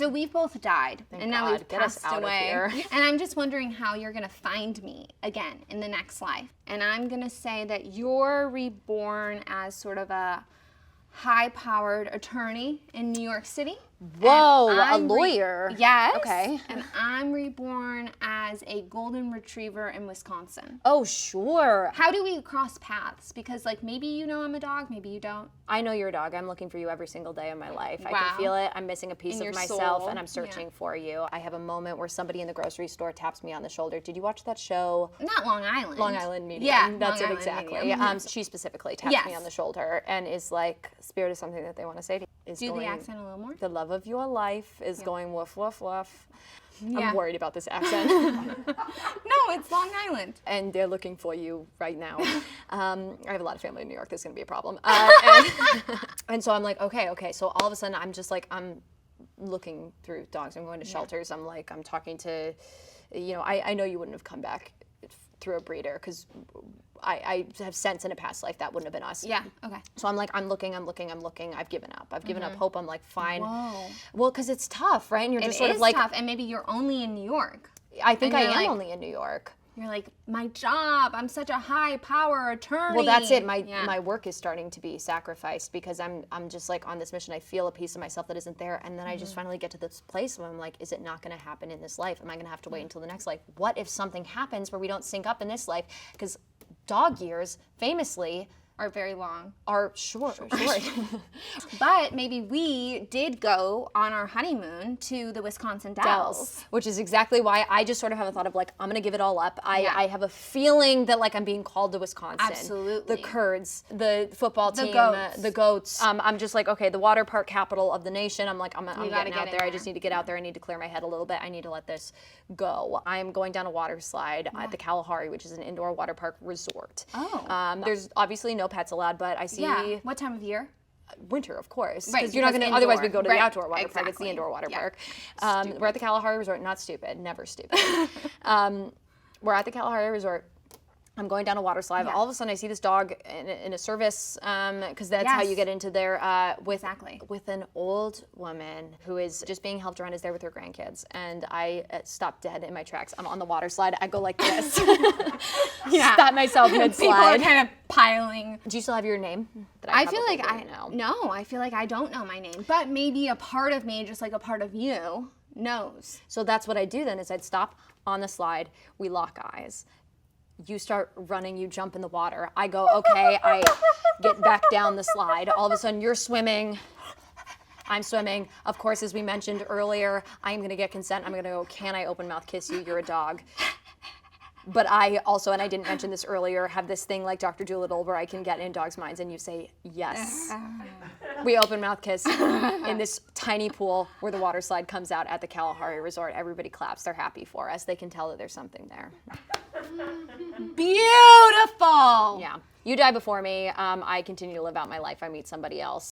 So we've both died, Thank and now God. we've Get us passed out of away. here. And I'm just wondering how you're going to find me again in the next life. And I'm going to say that you're reborn as sort of a high-powered attorney in New York City. Whoa, a lawyer. Yes. Okay. And I'm reborn as a golden retriever in Wisconsin. Oh, sure. How do we cross paths? Because, like, maybe you know I'm a dog, maybe you don't. I know you're a dog. I'm looking for you every single day of my life. I Wow. can feel it. I'm missing a piece In of your myself, soul. and I'm searching Yeah. for you. I have a moment where somebody in the grocery store taps me on the shoulder. Did you watch that show? Not Long Island. Long Island Medium. Yeah, That's Long it Island exactly. Medium. She specifically taps me Yes. on the shoulder and is like, spirit is something that they want to say to you. Is Do the going, accent a little more. the love of your life is going woof, woof, woof. Yeah. I'm worried about this accent. No, it's Long Island. And they're looking for you right now. I have a lot of family in New York. That's going to be a problem. And so I'm like, okay. So all of a sudden, I'm just like, I'm looking through dogs. I'm going to shelters. I'm talking to, I know you wouldn't have come back through a breeder because I have sense in a past life that wouldn't have been us. Yeah, okay. So I'm like, I'm looking. I've given up. I've given up hope. I'm like, fine. Whoa. Well, because it's tough, right? And you're just It sort is of like, tough, and maybe you're only in New York. I think and I you're am like- only in New York. You're like, my job, I'm such a high power attorney. Well, that's it. My Yeah. my work is starting to be sacrificed because I'm just like on this mission. I feel a piece of myself that isn't there, and then I just finally get to this place where I'm like, is it not going to happen in this life? Am I going to have to wait until the next life? What if something happens where we don't sync up in this life? Because dog years, famously, are very long. are short. But maybe we did go on our honeymoon to the Wisconsin Dells. Which is exactly why I just sort of have a thought of like, I'm going to give it all up. Yeah. I have a feeling that like I'm being called to Wisconsin. Absolutely. The Kurds, the football team, goats. the goats. I'm just like, okay, the water park capital of the nation. I'm like, I'm gotta getting get out in there. I there. just need to get out there. I need to clear my head a little bit. I need to let this go. I'm going down a water slide at the Kalahari, which is an indoor water park resort. Oh. There's obviously no pets allowed, but I see Yeah. What time of year? winter, of course, Right, because you're not because going to. Otherwise, we indoor. go to the Right, outdoor water park. It's the exactly. indoor water Yeah. park. We're at the Kalahari Resort. Not stupid. Never stupid. We're at the Kalahari Resort. I'm going down a water slide. Yeah. All of a sudden, I see this dog in a service, because that's how Yes. you get into there. Exactly. With an old woman who is just being helped around, is there with her grandkids, and I stop dead in my tracks. I'm on the water slide. I go like this. Yeah. Stop myself People are mid-slide. kind of piling. Do you still have your name? That I feel like probably I don't know. no. I feel like I don't know my name, but maybe a part of me, just like a part of you, knows. So that's what I do then, is I'd stop on the slide, we lock eyes. You start running, you jump in the water. I go, okay, I get back down the slide. All of a sudden, you're swimming. I'm swimming. Of course, as we mentioned earlier, I'm going to get consent. I'm going to go, can I open mouth kiss you? You're a dog. But I also, and I didn't mention this earlier, have this thing like Dr. Dolittle where I can get in dogs' minds and you say, yes. We open mouth kiss in this tiny pool where the water slide comes out at the Kalahari Resort. Everybody claps. They're happy for us. They can tell that there's something there. Beautiful. Yeah. You die before me. I continue to live out my life. I meet somebody else.